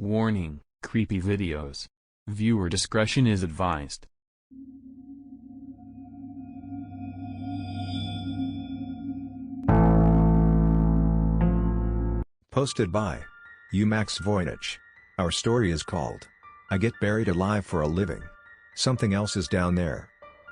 Warning, creepy videos. Viewer discretion is advised. Posted by Max-Voynich. Our story is called I Get Buried Alive for a Living. Something Else Is Down There.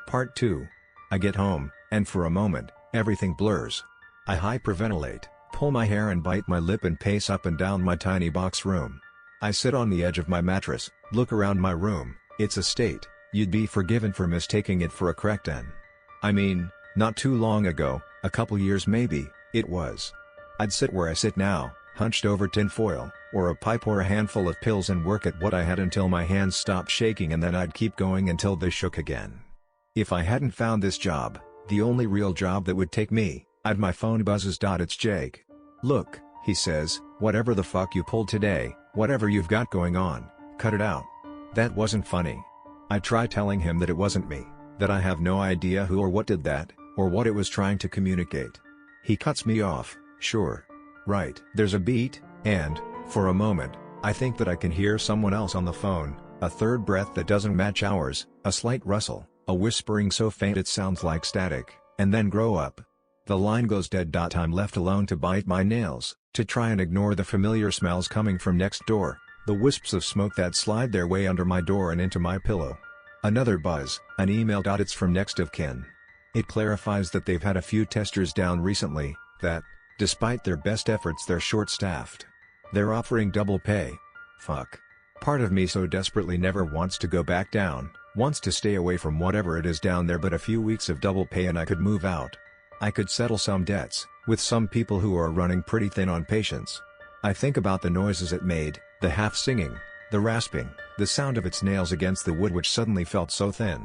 Part 2. I get home, and for a moment, everything blurs. I hyperventilate, pull my hair and bite my lip and pace up and down my tiny box room. I sit on the edge of my mattress, look around my room. It's a state you'd be forgiven for mistaking it for a crack den. I mean, not too long ago, a couple years maybe, it was. I'd sit where I sit now, hunched over tinfoil, or a pipe or a handful of pills and work at what I had until my hands stopped shaking, and then I'd keep going until they shook again. If I hadn't found this job, the only real job that would take me, my phone buzzes. It's Jake. Look, he says, whatever the fuck you pulled today, whatever you've got going on, cut it out. That wasn't funny. I try telling him that it wasn't me, that I have no idea who or what did that, or what it was trying to communicate. He cuts me off. Sure. Right. There's a beat, and, for a moment, I think that I can hear someone else on the phone, a third breath that doesn't match ours, a slight rustle, a whispering so faint it sounds like static, and then grow up. The line goes dead. I'm left alone to bite my nails, to try and ignore the familiar smells coming from next door, the wisps of smoke that slide their way under my door and into my pillow. Another buzz, an email. It's from next of kin. It clarifies that they've had a few testers down recently, that, despite their best efforts, they're short-staffed. They're offering double pay. Fuck. Part of me so desperately never wants to go back down, wants to stay away from whatever it is down there, but a few weeks of double pay and I could move out. I could settle some debts, with some people who are running pretty thin on patience. I think about the noises it made, the half-singing, the rasping, the sound of its nails against the wood which suddenly felt so thin.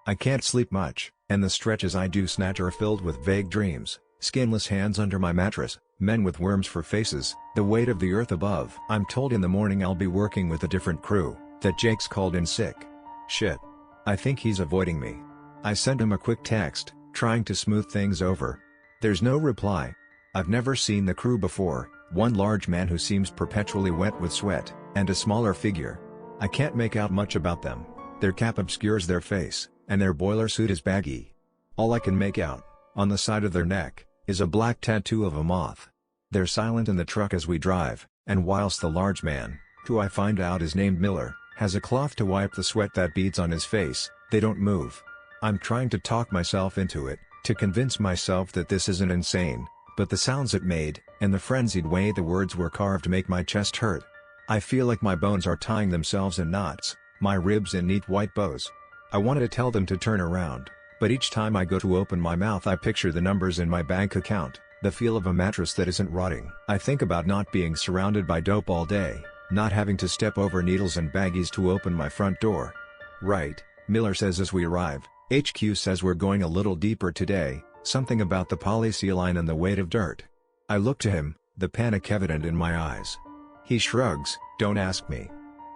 I can't sleep much, and the stretches I do snatch are filled with vague dreams, skinless hands under my mattress, men with worms for faces, the weight of the earth above. I'm told in the morning I'll be working with a different crew, that Jake's called in sick. Shit. I think he's avoiding me. I send him a quick text, trying to smooth things over. There's no reply. I've never seen the crew before, one large man who seems perpetually wet with sweat, and a smaller figure. I can't make out much about them. Their cap obscures their face, and their boiler suit is baggy. All I can make out, on the side of their neck, is a black tattoo of a moth. They're silent in the truck as we drive, and whilst the large man, who I find out is named Miller, has a cloth to wipe the sweat that beads on his face, they don't move. I'm trying to talk myself into it, to convince myself that this isn't insane, but the sounds it made, and the frenzied way the words were carved make my chest hurt. I feel like my bones are tying themselves in knots, my ribs in neat white bows. I wanted to tell them to turn around, but each time I go to open my mouth I picture the numbers in my bank account, the feel of a mattress that isn't rotting. I think about not being surrounded by dope all day, not having to step over needles and baggies to open my front door. Right, Miller says as we arrive. HQ says we're going a little deeper today, something about the polysealine and the weight of dirt. I look to him, the panic evident in my eyes. He shrugs, don't ask me.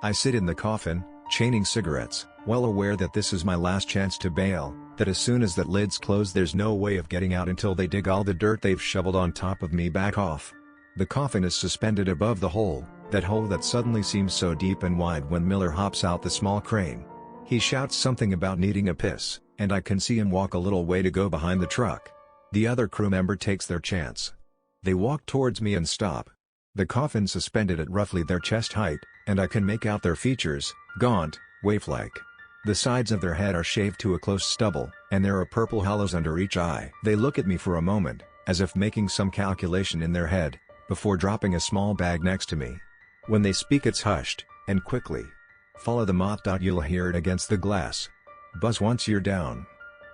I sit in the coffin, chaining cigarettes, well aware that this is my last chance to bail, that as soon as that lid's closed there's no way of getting out until they dig all the dirt they've shoveled on top of me back off. The coffin is suspended above the hole, that hole that suddenly seems so deep and wide when Miller hops out the small crane. He shouts something about needing a piss, and I can see him walk a little way to go behind the truck. The other crew member takes their chance. They walk towards me and stop. The coffin suspended at roughly their chest height, and I can make out their features, gaunt, waif-like. The sides of their head are shaved to a close stubble, and there are purple hollows under each eye. They look at me for a moment, as if making some calculation in their head, before dropping a small bag next to me. When they speak it's hushed, and quickly. Follow the moth. You'll hear it against the glass. Buzz once you're down.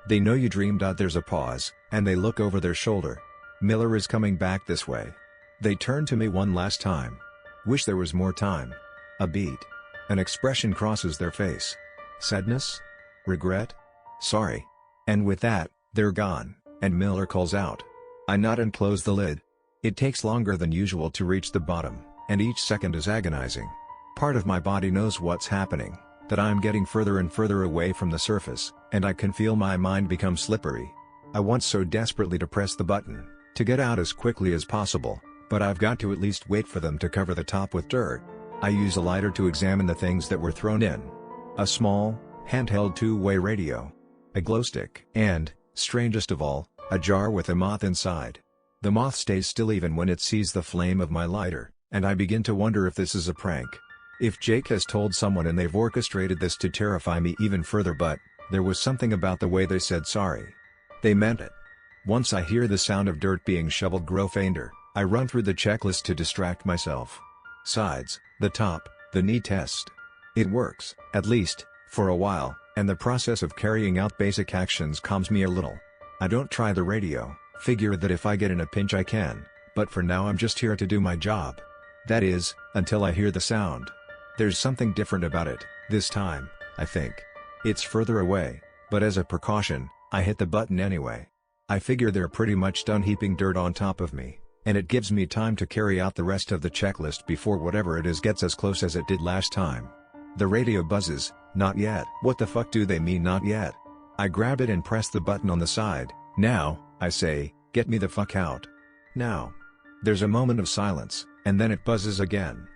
They know you dreamed. There's a pause, and they look over their shoulder. Miller is coming back this way. They turn to me one last time. Wish there was more time. A beat. An expression crosses their face. Sadness? Regret? Sorry. And with that, they're gone, and Miller calls out. I nod and close the lid. It takes longer than usual to reach the bottom, and each second is agonizing. Part of my body knows what's happening, that I'm getting further and further away from the surface, and I can feel my mind become slippery. I want so desperately to press the button, to get out as quickly as possible, but I've got to at least wait for them to cover the top with dirt. I use a lighter to examine the things that were thrown in. A small, handheld two-way radio. A glow stick. And, strangest of all, a jar with a moth inside. The moth stays still even when it sees the flame of my lighter, and I begin to wonder if this is a prank. If Jake has told someone and they've orchestrated this to terrify me even further, but there was something about the way they said sorry. They meant it. Once I hear the sound of dirt being shoveled grow fainter, I run through the checklist to distract myself. Sides, the top, the knee test. It works, at least, for a while, and the process of carrying out basic actions calms me a little. I don't try the radio, figure that if I get in a pinch I can, but for now I'm just here to do my job. That is, until I hear the sound. There's something different about it, this time, I think. It's further away, but as a precaution, I hit the button anyway. I figure they're pretty much done heaping dirt on top of me, and it gives me time to carry out the rest of the checklist before whatever it is gets as close as it did last time. The radio buzzes, not yet. What the fuck do they mean not yet? I grab it and press the button on the side. Now, I say, get me the fuck out. Now. There's a moment of silence, and then it buzzes again.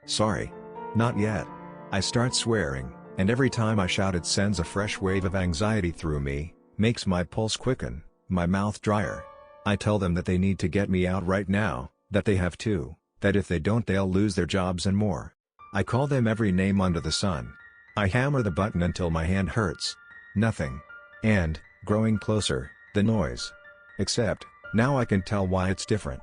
Sorry. Not yet. I start swearing, and every time I shout it sends a fresh wave of anxiety through me, makes my pulse quicken, my mouth drier. I tell them that they need to get me out right now, that they have to, that if they don't they'll lose their jobs and more. I call them every name under the sun. I hammer the button until my hand hurts. Nothing. And, growing closer, the noise. Except, now I can tell why it's different.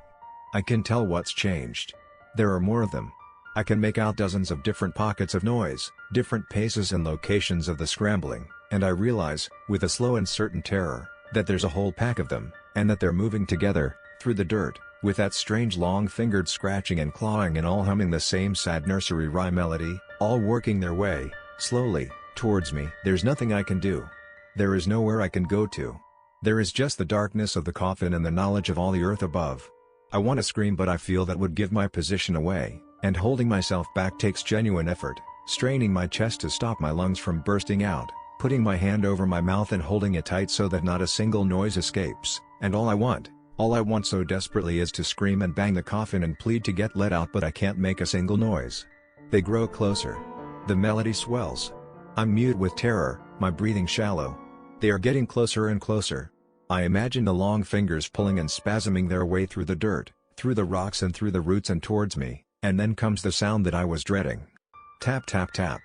I can tell what's changed. There are more of them. I can make out dozens of different pockets of noise, different paces and locations of the scrambling, and I realize, with a slow and certain terror, that there's a whole pack of them, and that they're moving together, through the dirt, with that strange long-fingered scratching and clawing and all humming the same sad nursery rhyme melody, all working their way, slowly, towards me. There's nothing I can do. There is nowhere I can go to. There is just the darkness of the coffin and the knowledge of all the earth above. I want to scream but I feel that would give my position away, and holding myself back takes genuine effort, straining my chest to stop my lungs from bursting out, putting my hand over my mouth and holding it tight so that not a single noise escapes, and all I want so desperately is to scream and bang the coffin and plead to get let out, but I can't make a single noise. They grow closer. The melody swells. I'm mute with terror, my breathing shallow. They are getting closer and closer. I imagine the long fingers pulling and spasming their way through the dirt, through the rocks and through the roots and towards me, and then comes the sound that I was dreading. Tap tap tap.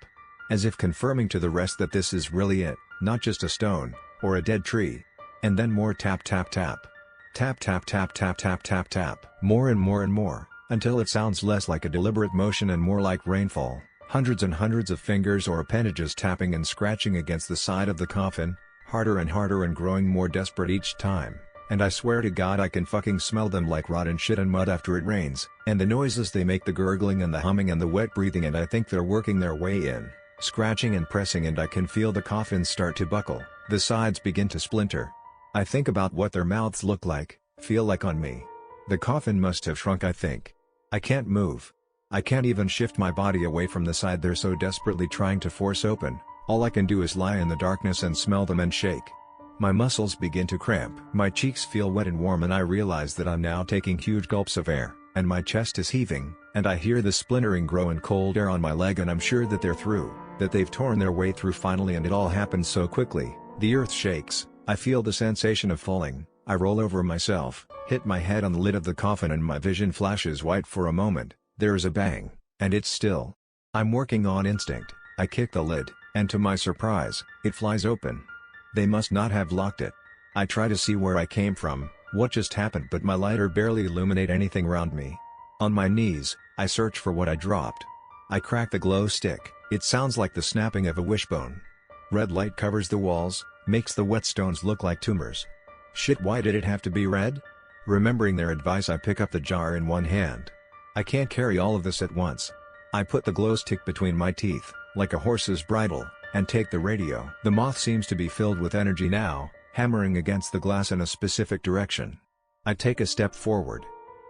As if confirming to the rest that this is really it, not just a stone, or a dead tree. And then more tap tap tap. Tap tap tap tap tap tap tap. More and more and more, until it sounds less like a deliberate motion and more like rainfall, hundreds and hundreds of fingers or appendages tapping and scratching against the side of the coffin, harder and growing more desperate each time, and I swear to God I can fucking smell them like rotten shit and mud after it rains, and the noises they make, the gurgling and the humming and the wet breathing, and I think they're working their way in, scratching and pressing, and I can feel the coffins start to buckle, the sides begin to splinter. I think about what their mouths look like, feel like on me. The coffin must have shrunk, I think. I can't move. I can't even shift my body away from the side they're so desperately trying to force open. All I can do is lie in the darkness and smell them and shake. My muscles begin to cramp. My cheeks feel wet and warm, and I realize that I'm now taking huge gulps of air, and my chest is heaving, and I hear the splintering grow in cold air on my leg, and I'm sure that they're through, that they've torn their way through finally, and it all happened so quickly. The earth shakes. I feel the sensation of falling. I roll over myself, hit my head on the lid of the coffin, and my vision flashes white for a moment. There is a bang, and it's still. I'm working on instinct. I kick the lid, and to my surprise, it flies open. They must not have locked it. I try to see where I came from, what just happened, but my lighter barely illuminate anything around me. On my knees, I search for what I dropped. I crack the glow stick. It sounds like the snapping of a wishbone. Red light covers the walls, makes the wet stones look like tumors. Shit, why did it have to be red? Remembering their advice, I pick up the jar in one hand. I can't carry all of this at once. I put the glow stick between my teeth, like a horse's bridle, and take the radio. The moth seems to be filled with energy now, hammering against the glass in a specific direction. I take a step forward.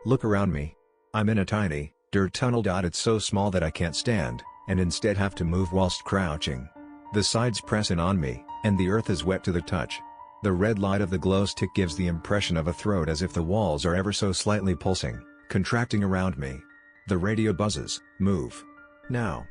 Look around me. I'm in a tiny, dirt tunnel. It's so small that I can't stand, and instead have to move whilst crouching. The sides press in on me, and the earth is wet to the touch. The red light of the glow stick gives the impression of a throat, as if the walls are ever so slightly pulsing, contracting around me. The radio buzzes, move. Now.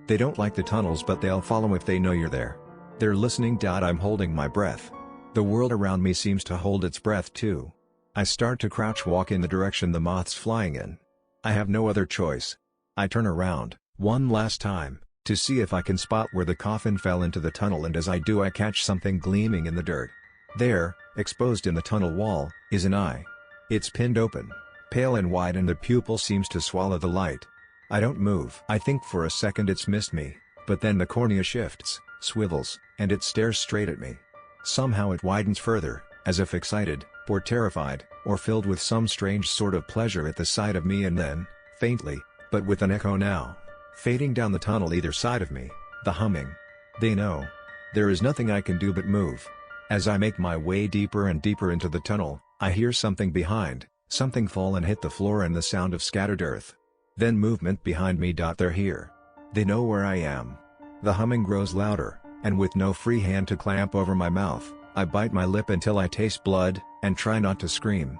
They don't like the tunnels, but they'll follow if they know you're there. They're listening. I'm holding my breath. The world around me seems to hold its breath too. I start to crouch walk in the direction the moth's flying in. I have no other choice. I turn around, one last time, to see if I can spot where the coffin fell into the tunnel, and as I do I catch something gleaming in the dirt. There, exposed in the tunnel wall, is an eye. It's pinned open, pale and wide, and the pupil seems to swallow the light. I don't move. I think for a second it's missed me, but then the cornea shifts, swivels, and it stares straight at me. Somehow it widens further, as if excited, or terrified, or filled with some strange sort of pleasure at the sight of me, and then, faintly, but with an echo now, fading down the tunnel either side of me, the humming. They know. There is nothing I can do but move. As I make my way deeper and deeper into the tunnel, I hear something behind, something fall and hit the floor, and the sound of scattered earth. Then movement behind me. They're here. They know where I am. The humming grows louder, and with no free hand to clamp over my mouth, I bite my lip until I taste blood, and try not to scream.